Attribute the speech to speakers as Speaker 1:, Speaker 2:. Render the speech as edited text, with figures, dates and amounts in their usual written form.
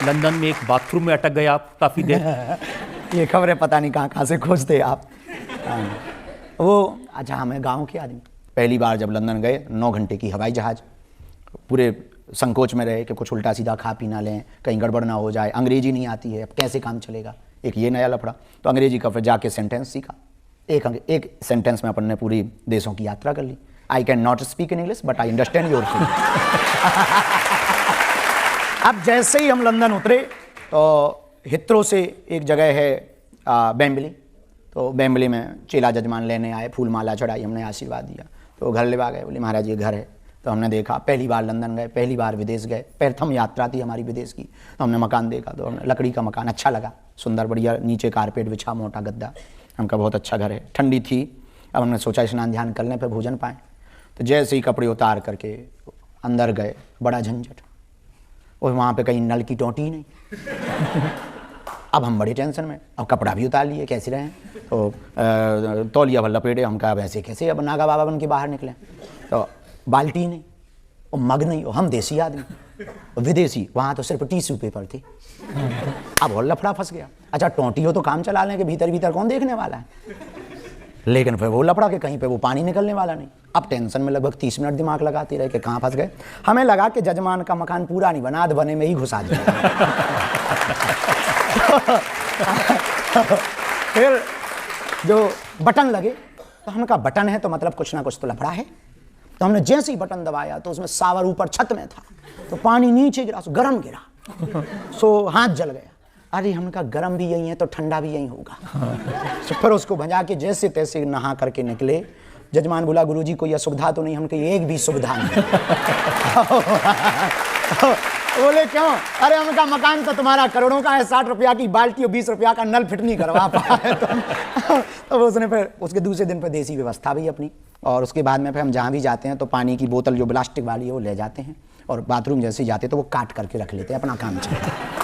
Speaker 1: London में एक bathroom में अटक गए आप काफ़ी देर।
Speaker 2: ये खबरें पता नहीं कहाँ कहाँ से खोजते आप। वो अच्छा, हमें गांव के आदमी पहली बार जब लंदन गए, 9 घंटे की हवाई जहाज़, पूरे संकोच में रहे कि कुछ उल्टा सीधा खा पी ना लें, कहीं गड़बड़ ना हो जाए, अंग्रेजी नहीं आती है, अब कैसे काम चलेगा, एक ये नया लफड़ा। तो अंग्रेजी का फिर जाके सेंटेंस सीखा, एक सेंटेंस में अपन ने पूरी देशों की यात्रा कर ली। I can not speak in English but I understand your feeling. अब जैसे ही हम लंदन उतरे तो हिथ्रो से एक जगह है बेम्बली, तो बेम्बली में चेला जजमान लेने आए, फूल माला चढ़ाई, हमने आशीर्वाद दिया, तो घर लेवा गए, बोले महाराज ये घर है। तो हमने देखा, पहली बार लंदन गए, पहली बार विदेश गए, प्रथम यात्रा थी हमारी विदेश की, तो हमने मकान देखा, तो हमने लकड़ी का मकान अच्छा लगा, सुंदर बढ़िया, नीचे कारपेट बिछा, मोटा गद्दा, हमका बहुत अच्छा घर है। ठंडी थी, अब हमने सोचा स्नान ध्यान कर लें फिर भोजन पाएँ। तो जैसे ही कपड़े उतार करके अंदर गए, बड़ा झंझट, और वहाँ पे कहीं नल की टोंटी ही नहीं। अब हम बड़ी टेंशन में, अब कपड़ा भी उतार लिए, कैसे रहें, तो तौलिया भर लपेटे, हम कहा वैसे कैसे अब नागा बाबा बन के बाहर निकले। तो बाल्टी नहीं और मग नहीं, और हम देसी आदमी, विदेशी, वहाँ तो सिर्फ टिश्यू पेपर थे। अब और लफड़ा फंस गया। अच्छा टोंटी हो तो काम चला लें कि भीतर भीतर कौन देखने वाला है, लेकिन फिर वो लफड़ा कि कहीं पे वो पानी निकलने वाला नहीं। अब टेंशन में लगभग 30 मिनट दिमाग लगाते रहे कि कहाँ फंस गए। हमें लगा कि जजमान का मकान पूरा नहीं बना, आध बने में ही घुसा दिया। फिर जो बटन लगे, तो हमने कहा बटन है तो मतलब कुछ ना कुछ तो लफड़ा है। तो हमने जैसे ही बटन दबाया तो उसमें सावर ऊपर छत में था, तो पानी नीचे गिरा, सो गर्म गिरा, सो हाथ जल गया। अरे हमने कहा गर्म भी यही है तो ठंडा भी यही होगा। तो फिर उसको भजा के जैसे तैसे नहा करके निकले। जजमान बोला गुरुजी कोई असुविधा तो नहीं, हमने कहा एक भी सुविधा नहीं। बोले क्यों? अरे हमने कहा मकान तो तुम्हारा करोड़ों का है, 60 रुपया की बाल्टी और 20 रुपया का नल फिट नहीं करवा पाए। तो उसने फिर उसके दूसरे दिन पर देसी व्यवस्था भी अपनी, और उसके बाद में फिर हम जहाँ भी जाते हैं तो पानी की बोतल जो प्लास्टिक वाली है वो ले जाते हैं, और बाथरूम जैसे जाते तो वो काट करके रख लेते हैं, अपना काम चलता है।